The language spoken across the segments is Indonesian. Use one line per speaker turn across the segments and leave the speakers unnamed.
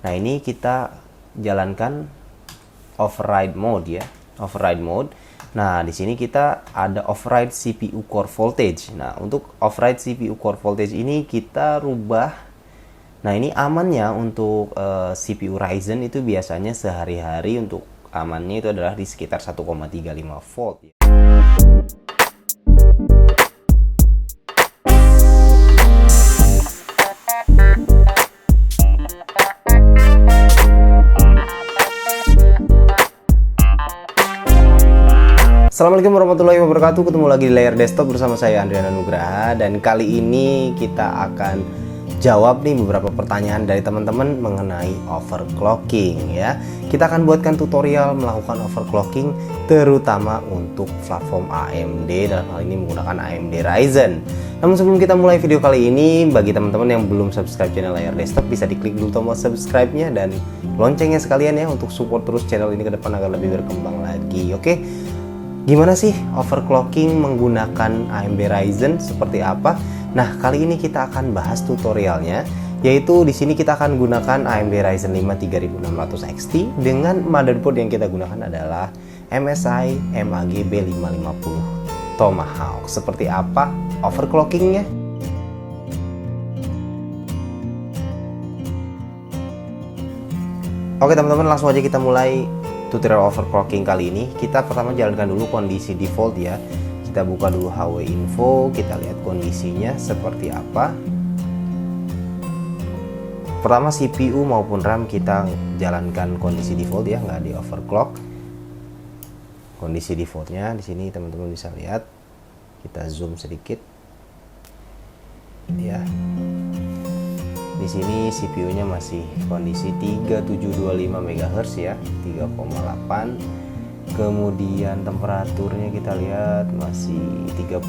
Nah, ini kita jalankan override mode ya, override mode. Nah, di sini kita ada override CPU core voltage. Nah, untuk override CPU core voltage ini kita rubah. Nah, ini amannya untuk CPU Ryzen itu biasanya sehari-hari untuk amannya itu adalah di sekitar 1,35 volt ya. Assalamualaikum warahmatullahi wabarakatuh. Ketemu lagi di layar desktop bersama saya Andriana Nugraha. Dan kali ini kita akan jawab nih beberapa pertanyaan dari teman-teman mengenai overclocking ya. Kita akan buatkan tutorial melakukan overclocking terutama untuk platform AMD, dalam hal ini menggunakan AMD Ryzen. Namun sebelum kita mulai video kali ini, bagi teman-teman yang belum subscribe channel layar desktop, bisa diklik dulu tombol subscribe-nya dan loncengnya sekalian ya, untuk support terus channel ini ke depan agar lebih berkembang lagi. Oke. Gimana sih overclocking menggunakan AMD Ryzen, seperti apa? Nah, kali ini kita akan bahas tutorialnya, yaitu di sini kita akan gunakan AMD Ryzen 5 3600 XT dengan motherboard yang kita gunakan adalah MSI MAG B550 Tomahawk. Seperti apa overclockingnya? Oke teman-teman, langsung aja kita mulai tutorial overclocking kali ini. Kita pertama jalankan dulu kondisi default ya. Kita buka dulu HW info, kita lihat kondisinya seperti apa. Pertama CPU maupun RAM kita jalankan kondisi default ya, nggak di overclock. Kondisi defaultnya di sini teman-teman bisa lihat. Kita zoom sedikit ya. Di sini CPU-nya masih kondisi 3725 MHz ya, 3,8. Kemudian temperaturnya kita lihat masih 35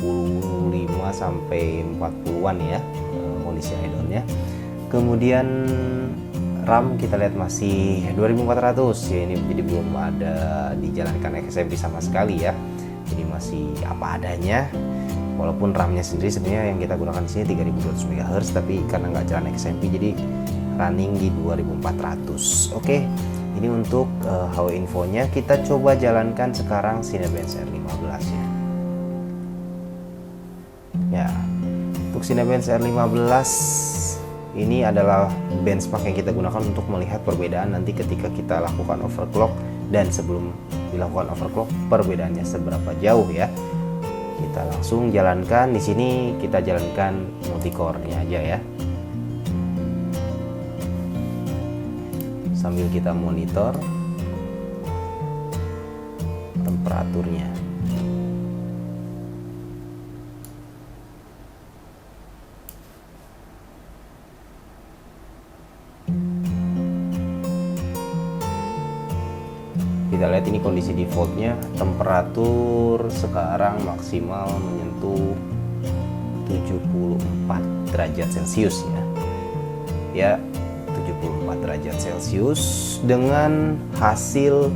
sampai 40-an ya, kondisi idle-nya. Kemudian RAM kita lihat masih 2400 ya, ini jadi belum ada dijalankan XMP sama sekali ya. Jadi masih apa adanya. Walaupun RAM-nya sendiri sebenarnya yang kita gunakan di sini 3200 MHz, tapi karena nggak jalan XMP jadi running di 2400. Oke, ini untuk HW infonya. Kita coba jalankan sekarang Cinebench R15 ya. Ya, untuk Cinebench R15 ini adalah benchmark yang kita gunakan untuk melihat perbedaan nanti ketika kita lakukan overclock dan sebelum dilakukan overclock perbedaannya seberapa jauh ya. Kita langsung jalankan. Di sini kita jalankan multicore-nya aja ya, sambil kita monitor temperaturnya. Kita lihat ini kondisi defaultnya, temperatur sekarang maksimal menyentuh 74 derajat Celcius ya. Ya, 74 derajat Celcius dengan hasil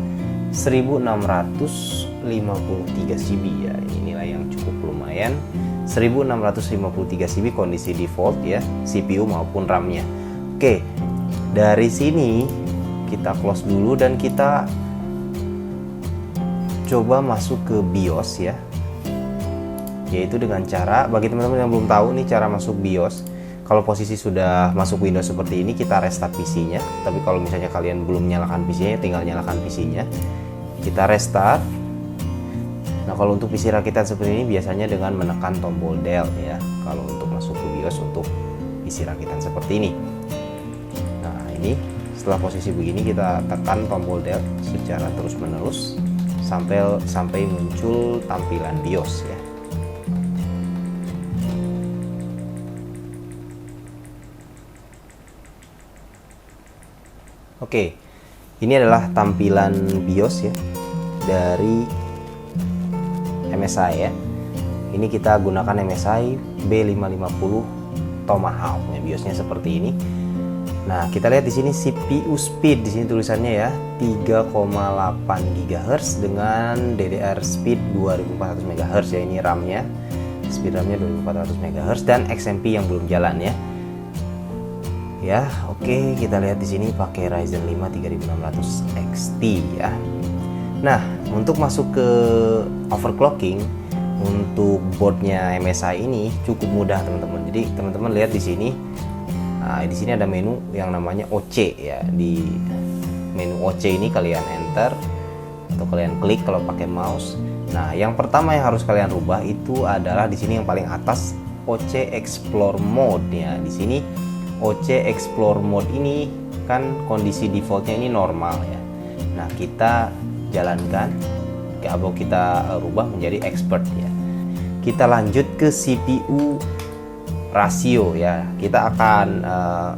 1653 CB ya. Ini nilai yang cukup lumayan. 1653 CB kondisi default ya, CPU maupun RAM-nya. Oke. Dari sini kita close dulu dan kita coba masuk ke BIOS ya, yaitu dengan cara, bagi teman-teman yang belum tahu nih cara masuk BIOS, kalau posisi sudah masuk Windows seperti ini kita restart PC-nya. Tapi kalau misalnya kalian belum nyalakan PC-nya, tinggal nyalakan PC-nya, kita restart. Nah, kalau untuk PC rakitan seperti ini biasanya dengan menekan tombol Del ya, kalau untuk masuk ke BIOS untuk PC rakitan seperti ini. Nah, ini setelah posisi begini kita tekan tombol Del secara terus menerus sampai muncul tampilan BIOS ya. Oke, ini adalah tampilan BIOS ya dari MSI ya. Ini kita gunakan MSI B550 Tomahawk ya, BIOSnya seperti ini. Nah, kita lihat di sini CPU speed, di sini tulisannya ya 3,8 GHz dengan DDR speed 2400 MHz ya. Ini RAM-nya, speed RAM-nya 2400 MHz dan XMP yang belum jalan ya. Ya, oke, kita lihat di sini pakai Ryzen 5 3600 XT ya. Nah, untuk masuk ke overclocking untuk boardnya MSI ini cukup mudah teman-teman. Jadi teman-teman lihat di sini, di sini ada menu yang namanya OC ya. Di menu OC ini kalian enter atau kalian klik kalau pakai mouse. Nah, yang pertama yang harus kalian rubah itu adalah di sini yang paling atas OC Explore Mode ya. Di sini OC Explore Mode ini kan kondisi defaultnya ini normal ya. Nah, kita jalankan atau kita rubah menjadi expert ya. Kita lanjut ke CPU rasio ya. Kita akan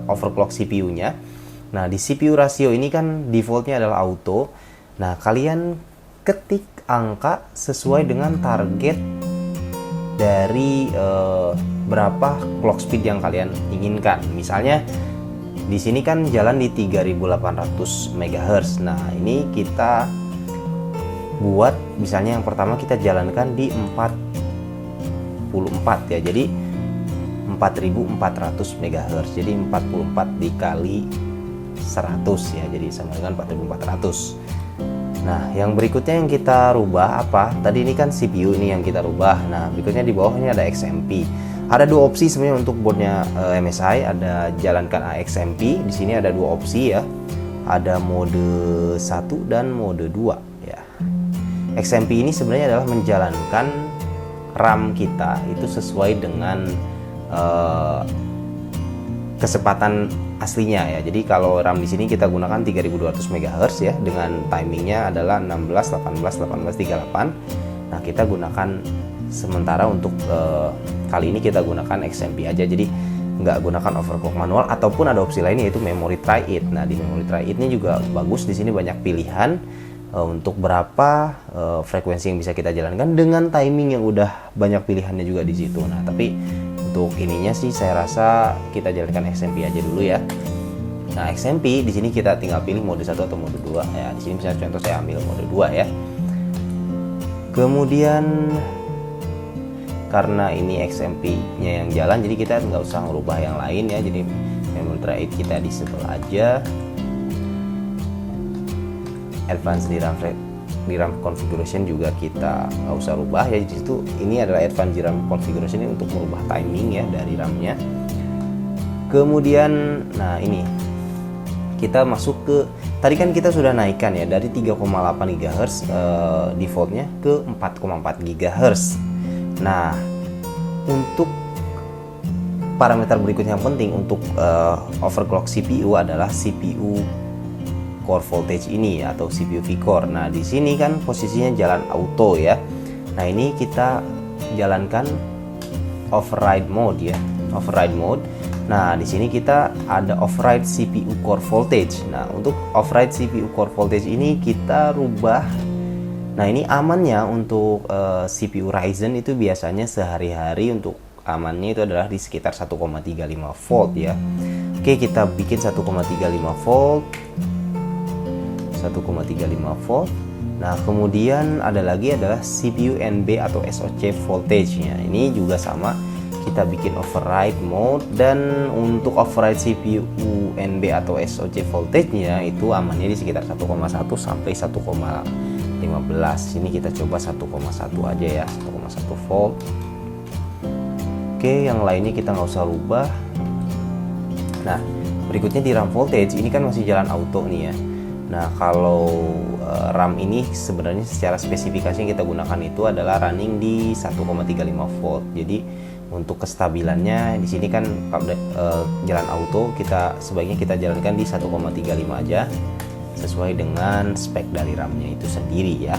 overclock CPU-nya. Nah, di CPU rasio ini kan defaultnya adalah auto. Nah, kalian ketik angka sesuai dengan target dari berapa clock speed yang kalian inginkan. Misalnya di sini kan jalan di 3800 MHz. Nah, ini kita buat misalnya yang pertama kita jalankan di 44 ya. Jadi 4400 MHz. Jadi 44 dikali 100 ya. Jadi sama dengan 4400. Nah, yang berikutnya yang kita rubah apa? Tadi ini kan CPU ini yang kita rubah. Nah, berikutnya di bawah ini ada XMP. Ada dua opsi sebenarnya untuk boardnya MSI. Ada jalankan AXMP. Di sini ada dua opsi ya. Ada mode 1 dan mode 2 ya. XMP ini sebenarnya adalah menjalankan RAM kita itu sesuai dengan kecepatan aslinya ya. Jadi kalau RAM di sini kita gunakan 3200 MHz ya, dengan timingnya adalah 16 18 18 38. Nah, kita gunakan sementara untuk kali ini kita gunakan XMP aja. Jadi nggak gunakan overclock manual, ataupun ada opsi lain yaitu memory try it. Nah, di memory try it ini juga bagus. Di sini banyak pilihan untuk berapa frekuensi yang bisa kita jalankan dengan timing yang udah banyak pilihannya juga di situ. Nah, tapi untuk ininya sih saya rasa kita jalankan XMP aja dulu ya. Nah, XMP di sini kita tinggal pilih mode 1 atau mode 2 ya. Di sini misalnya contoh saya ambil mode 2 ya. Kemudian karena ini XMP-nya yang jalan, jadi kita nggak usah merubah yang lain ya. Jadi memory try it kita disable aja. Advanced DRAM configuration juga kita nggak usah rubah ya. Di situ ini adalah advanced DRAM configuration ini untuk merubah timing ya dari RAM-nya. Kemudian nah ini kita masuk ke, tadi kan kita sudah naikkan ya dari 3,8 GHz defaultnya ke 4,4 GHz. Nah, untuk parameter berikutnya yang penting untuk overclock CPU adalah CPU core voltage ini ya, atau CPU V-core. Nah, di sini kan posisinya jalan auto ya. Nah, ini kita jalankan override mode ya, override mode. Nah, di sini kita ada override CPU core voltage. Nah, untuk override CPU core voltage ini kita rubah. Nah, ini amannya untuk CPU Ryzen itu biasanya sehari-hari untuk amannya itu adalah di sekitar 1,35 volt ya. Oke, kita bikin 1,35 volt. 1,35 volt. Nah, kemudian ada lagi adalah CPU NB atau SOC voltage-nya. Ini juga sama, kita bikin override mode, dan untuk override CPU NB atau SOC voltage-nya itu amannya di sekitar 1,1 sampai 1,15. Ini kita coba 1,1 aja ya, 1,1 volt. Oke, yang lainnya kita nggak usah rubah. Nah, berikutnya di RAM voltage ini kan masih jalan auto nih ya. Nah, kalau RAM ini sebenarnya secara spesifikasi yang kita gunakan itu adalah running di 1,35 volt. Jadi untuk kestabilannya di sini kan jalan auto, kita sebaiknya kita jalankan di 1,35 aja sesuai dengan spek dari RAM-nya itu sendiri ya.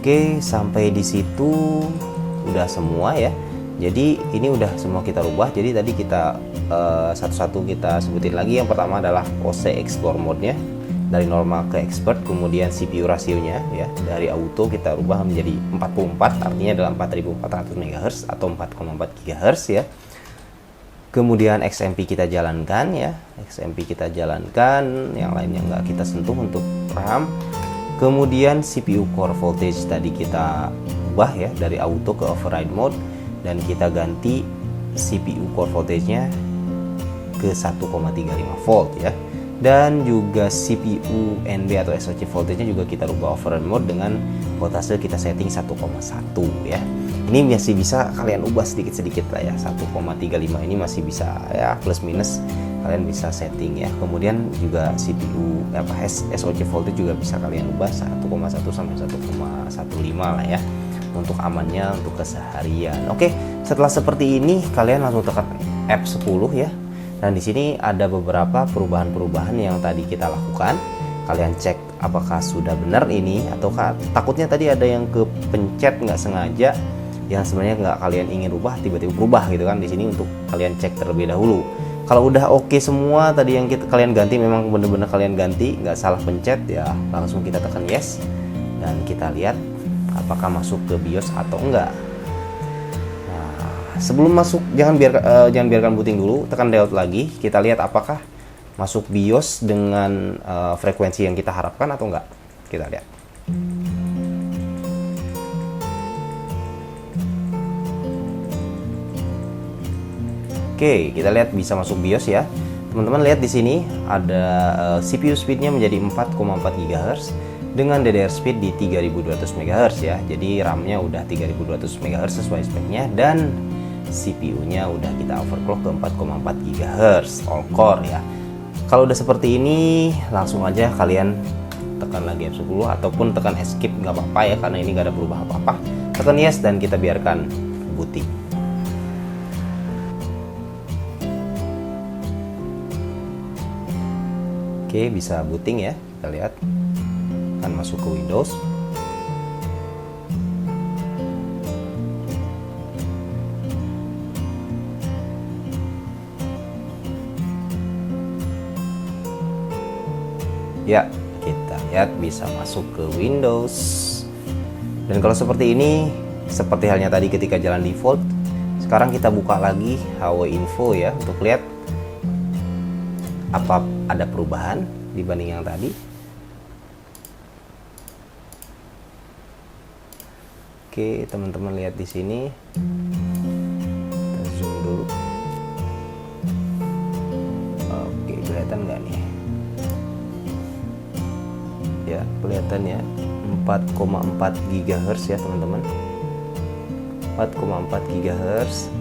Oke, sampai di situ udah semua ya. Jadi ini udah semua kita rubah. Jadi tadi kita satu-satu kita sebutin lagi. Yang pertama adalah OC Explore mode-nya dari normal ke expert. Kemudian CPU rasionya ya, dari auto kita rubah menjadi 44, artinya adalah 4400 MHz atau 4,4 GHz ya. Kemudian XMP kita jalankan ya, XMP kita jalankan, yang lainnya nggak kita sentuh untuk RAM. Kemudian CPU core voltage tadi kita ubah ya dari auto ke override mode, dan kita ganti CPU core voltage-nya ke 1,35 volt ya. Dan juga CPU NB atau SOC voltage-nya juga kita rubah overrun mode dengan voltase kita setting 1,1 ya. Ini masih bisa kalian ubah sedikit-sedikit lah ya. 1,35 ini masih bisa ya, plus minus kalian bisa setting ya. Kemudian juga CPU SOC voltage juga bisa kalian ubah 1,1 sampai 1,15 lah ya, untuk amannya untuk keseharian. Oke, setelah seperti ini kalian langsung tekan F10 ya. Dan di sini ada beberapa perubahan-perubahan yang tadi kita lakukan. Kalian cek apakah sudah benar ini, atau takutnya tadi ada yang kepencet nggak sengaja, yang sebenarnya nggak kalian ingin rubah tiba-tiba berubah gitu kan. Di sini untuk kalian cek terlebih dahulu. Kalau udah oke semua tadi yang kalian ganti, memang benar-benar kalian ganti, nggak salah pencet ya, langsung kita tekan yes dan kita lihat apakah masuk ke BIOS atau enggak. Sebelum masuk jangan biarkan booting dulu, tekan delete lagi, kita lihat apakah masuk BIOS dengan frekuensi yang kita harapkan atau enggak. Kita lihat. Oke, kita lihat bisa masuk BIOS ya. Teman-teman lihat di sini ada CPU speednya menjadi 4,4 GHz dengan DDR speed di 3200 MHz ya. Jadi RAM-nya udah 3200 MHz sesuai speknya, dan CPU-nya udah kita overclock ke 4,4 GHz all core ya. Kalau udah seperti ini, langsung aja kalian tekan lagi F10 ataupun tekan escape, nggak apa-apa ya, karena ini nggak ada perubahan apa-apa. Tekan yes dan kita biarkan booting. Oke, bisa booting ya. Kita lihat akan masuk ke Windows. Ya, kita lihat bisa masuk ke Windows. Dan kalau seperti ini, seperti halnya tadi ketika jalan default, sekarang kita buka lagi HW Info ya, untuk lihat apa ada perubahan dibanding yang tadi. Oke, teman-teman lihat di sini. Kita zoom dulu. Oke, kelihatan nggak nih? Ya, kelihatan ya, 4,4 GHz ya teman-teman, 4,4 GHz.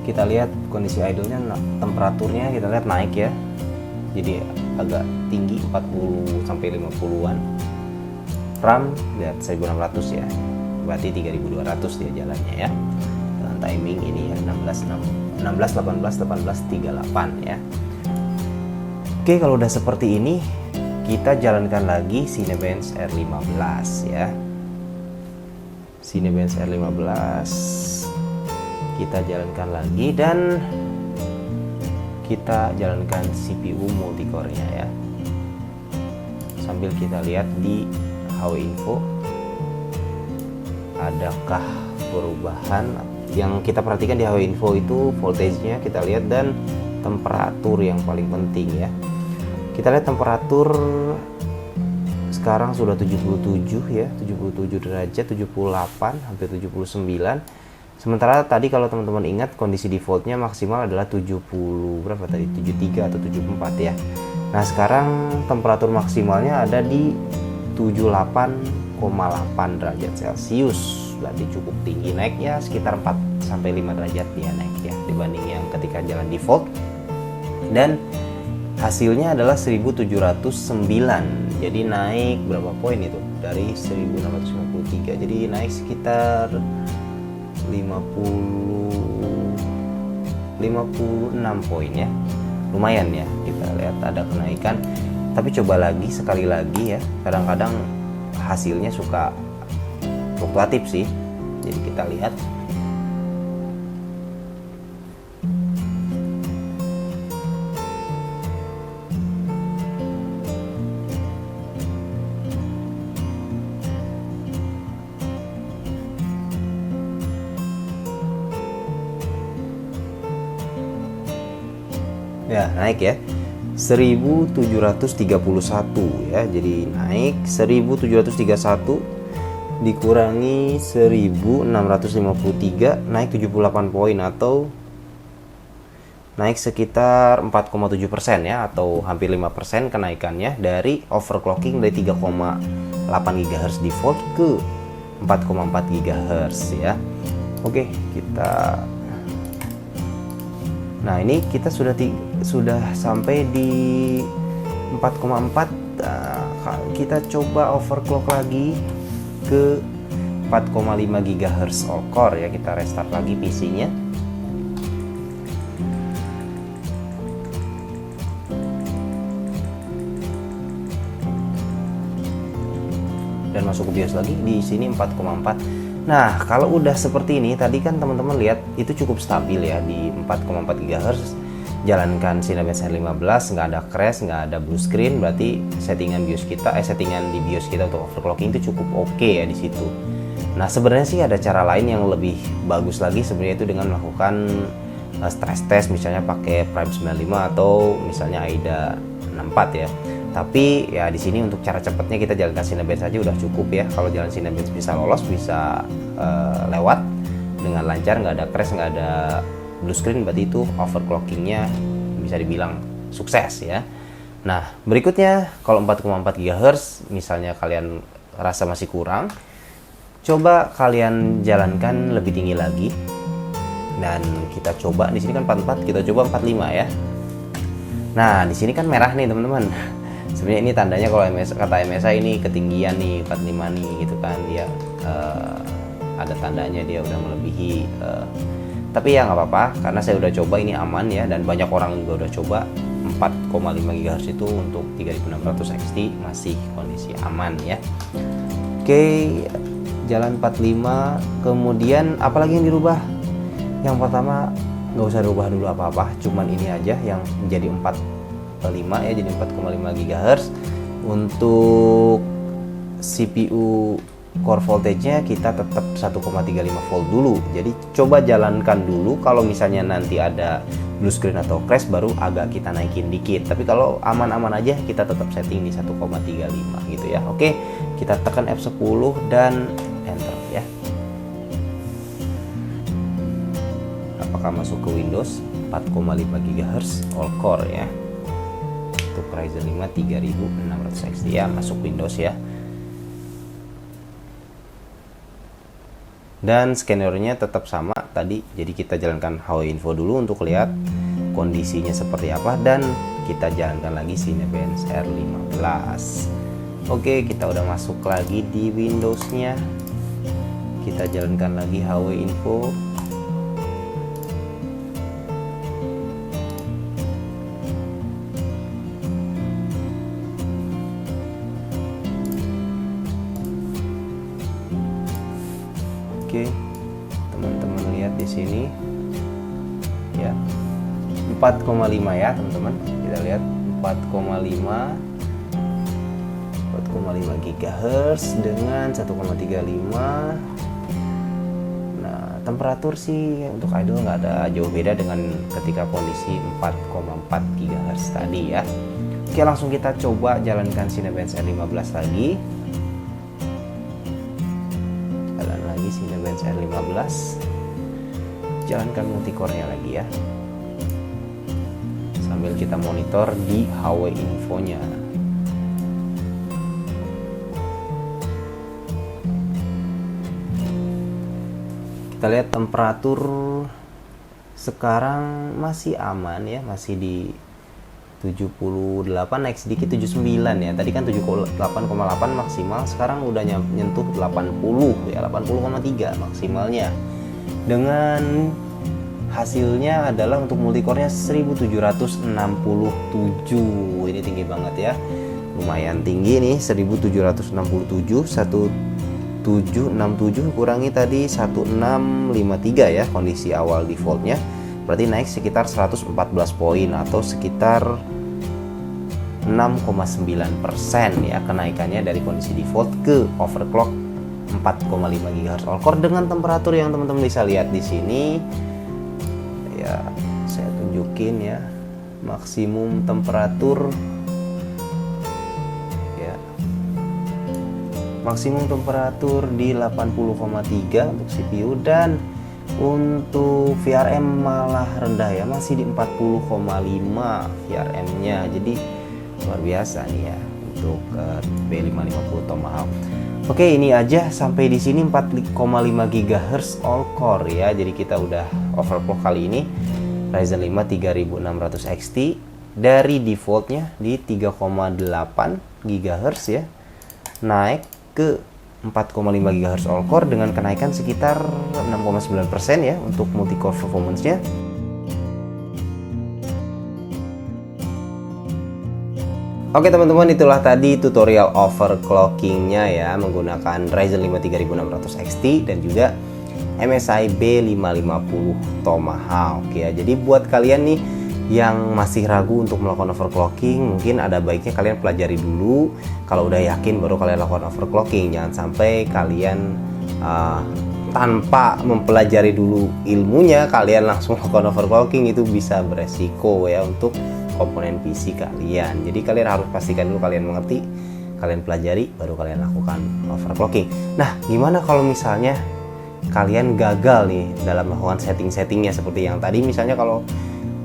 Kita lihat kondisi idle-nya, temperaturnya kita lihat naik ya, jadi agak tinggi 40 sampai 50-an. RAM lihat 1600 ya, berarti 3200 dia jalannya ya. Dan timing ini ya 16 18 38 ya. Oke, kalau udah seperti ini, kita jalankan lagi Cinebench R15 ya. Cinebench R15 kita jalankan lagi, dan kita jalankan CPU multicore-nya ya. Sambil kita lihat di HW Info, adakah perubahan. Yang kita perhatikan di HW Info itu voltage-nya kita lihat, dan temperatur yang paling penting ya. Kita lihat temperatur sekarang sudah 77 ya, 77 derajat, 78, hampir 79. Sementara tadi kalau teman-teman ingat, kondisi defaultnya maksimal adalah 70 berapa tadi? 73 atau 74 ya. Nah, sekarang temperatur maksimalnya ada di 78,8 derajat Celcius. Berarti cukup tinggi, naiknya sekitar 4 sampai 5 derajat dia naik ya dibanding yang ketika jalan default. Dan hasilnya adalah 1709. Jadi naik berapa poin itu? Dari 1653. Jadi naik sekitar 56 poin ya. Lumayan ya. Kita lihat ada kenaikan. Tapi coba lagi, sekali lagi ya. Kadang-kadang hasilnya suka fluktuatif sih. Jadi kita lihat. Ya, naik ya, 1731 ya. Jadi naik 1731 dikurangi 1653, naik 78 poin atau naik sekitar 4,7% ya, atau hampir 5% kenaikannya dari overclocking dari 3,8 GHz default ke 4,4 GHz ya. Oke, nah ini kita sudah sampai di 4,4. Kita coba overclock lagi ke 4,5 GHz all core ya. Kita restart lagi PC-nya. Dan masuk ke BIOS lagi, di sini 4,4. Nah, kalau udah seperti ini, tadi kan teman-teman lihat itu cukup stabil ya di 4,4 GHz. Jalankan Cinebench R15, nggak ada crash, nggak ada blue screen, berarti settingan di BIOS kita untuk overclocking itu cukup oke ya di situ. Nah, sebenarnya sih ada cara lain yang lebih bagus lagi sebenarnya, itu dengan melakukan stress test, misalnya pakai Prime 95 atau misalnya AIDA 64 ya. Tapi ya di sini untuk cara cepatnya kita jalankan Cinebench saja udah cukup ya. Kalau jalan Cinebench bisa lolos, bisa lewat dengan lancar, nggak ada crash, nggak ada blue screen, berarti itu overclockingnya bisa dibilang sukses ya. Nah, berikutnya kalau 4,4 GHz misalnya kalian rasa masih kurang, coba kalian jalankan lebih tinggi lagi. Dan kita coba di sini kan 44, kita coba 45 ya. Nah, di sini kan merah nih teman-teman. Sebenarnya ini tandanya kalau kata MSI ini ketinggian nih 45 nih gitu kan, dia ada tandanya dia udah melebihi. Tapi ya nggak apa-apa, karena saya udah coba ini aman ya, dan banyak orang juga udah coba 4,5 GHz itu untuk 3600 XT masih kondisi aman ya. Oke, jalan 45. Kemudian apalagi yang dirubah? Yang pertama, nggak usah dirubah dulu apa-apa, cuman ini aja yang menjadi 4,5 ya, jadi 4,5 GHz. Untuk CPU core voltage-nya kita tetap 1,35 volt dulu. Jadi coba jalankan dulu, kalau misalnya nanti ada blue screen atau crash baru agak kita naikin dikit. Tapi kalau aman-aman aja kita tetap setting di 1,35 gitu ya. Oke, kita tekan F10 dan enter ya. Apakah masuk ke Windows? 4,5 GHz all core ya. Untuk Ryzen 5 3600 XT ya, masuk Windows ya. Dan scannernya tetap sama tadi, jadi kita jalankan Huawei Info dulu untuk lihat kondisinya seperti apa, dan kita jalankan lagi Cinebench R15. Oke, kita udah masuk lagi di Windows-nya, kita jalankan lagi Huawei Info. Oke, teman-teman lihat di sini ya, 4,5 ya teman-teman. Kita lihat 4,5 GHz dengan 1,35. Nah, temperatur sih untuk idle nggak ada jauh beda dengan ketika kondisi 4,4 GHz tadi ya. Oke, langsung kita coba jalankan Cinebench R15 lagi. Cinebench R15, jalankan multicore-nya lagi ya, sambil kita monitor di Huawei Info-nya. Kita lihat temperatur sekarang masih aman ya, masih di 78, naik sedikit 79 ya. Tadi kan 78,8 maksimal, sekarang udah nyentuh 80 ya, 80,3 maksimalnya. Dengan hasilnya adalah untuk multicore-nya 1767. Ini tinggi banget ya. Lumayan tinggi nih, 1767. 1767 kurangi tadi 1653 ya kondisi awal defaultnya. Berarti naik sekitar 114 poin atau sekitar 6,9% ya kenaikannya dari kondisi default ke overclock 4,5 GHz all core dengan temperatur yang teman-teman bisa lihat di sini. Ya, saya tunjukin ya. Maksimum temperatur ya. Maksimum temperatur di 80,3 untuk CPU dan Untuk VRM malah rendah ya, masih di 40,5 VRM-nya. Jadi luar biasa nih ya untuk B550 Tomahawk. Oke, ini aja sampai di sini 4,5 GHz all core ya. Jadi kita udah overclock kali ini Ryzen 5 3600 XT dari defaultnya di 3,8 GHz ya, naik ke 4,5 GHz all core dengan kenaikan sekitar 6,9% ya untuk multi-core performance-nya. Oke teman-teman, itulah tadi tutorial overclocking-nya ya menggunakan Ryzen 5 3600 XT dan juga MSI B550 Tomahawk ya. Jadi buat kalian nih yang masih ragu untuk melakukan overclocking, mungkin ada baiknya kalian pelajari dulu. Kalau udah yakin baru kalian lakukan overclocking. Jangan sampai kalian tanpa mempelajari dulu ilmunya kalian langsung melakukan overclocking, itu bisa beresiko ya untuk komponen PC kalian. Jadi kalian harus pastikan dulu kalian mengerti, kalian pelajari baru kalian lakukan overclocking. Nah, gimana kalau misalnya kalian gagal nih dalam melakukan setting-settingnya seperti yang tadi? Misalnya kalau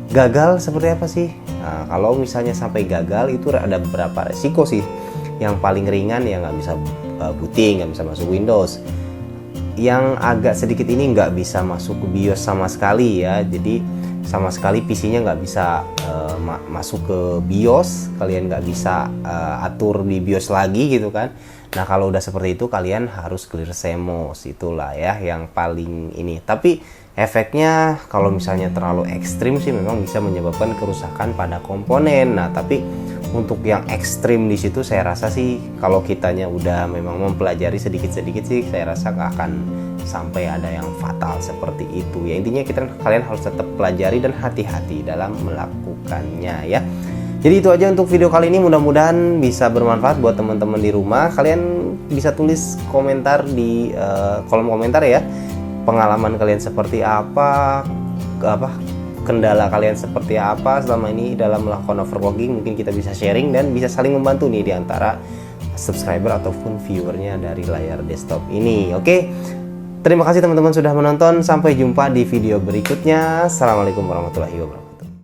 gagal seperti apa sih? Nah, kalau misalnya sampai gagal itu ada beberapa resiko sih. Yang paling ringan ya nggak bisa booting, nggak bisa masuk Windows. Yang agak sedikit ini nggak bisa masuk ke BIOS sama sekali ya. Jadi sama sekali PC-nya nggak bisa masuk ke BIOS. Kalian nggak bisa atur di BIOS lagi gitu kan. Nah kalau udah seperti itu kalian harus clear CMOS, itulah ya yang paling ini. Tapi efeknya kalau misalnya terlalu ekstrim sih memang bisa menyebabkan kerusakan pada komponen. Nah tapi untuk yang ekstrim di situ saya rasa sih kalau kitanya udah memang mempelajari sedikit-sedikit sih saya rasa nggak akan sampai ada yang fatal seperti itu ya. Intinya kalian harus tetap pelajari dan hati-hati dalam melakukannya ya. Jadi itu aja untuk video kali ini, mudah-mudahan bisa bermanfaat buat teman-teman di rumah. Kalian bisa tulis komentar di kolom komentar ya, pengalaman kalian seperti apa, kendala kalian seperti apa selama ini dalam melakukan overclocking. Mungkin kita bisa sharing dan bisa saling membantu nih di antara subscriber ataupun viewernya dari layar desktop ini. Oke, terima kasih teman-teman sudah menonton. Sampai jumpa di video berikutnya. Assalamualaikum warahmatullahi wabarakatuh.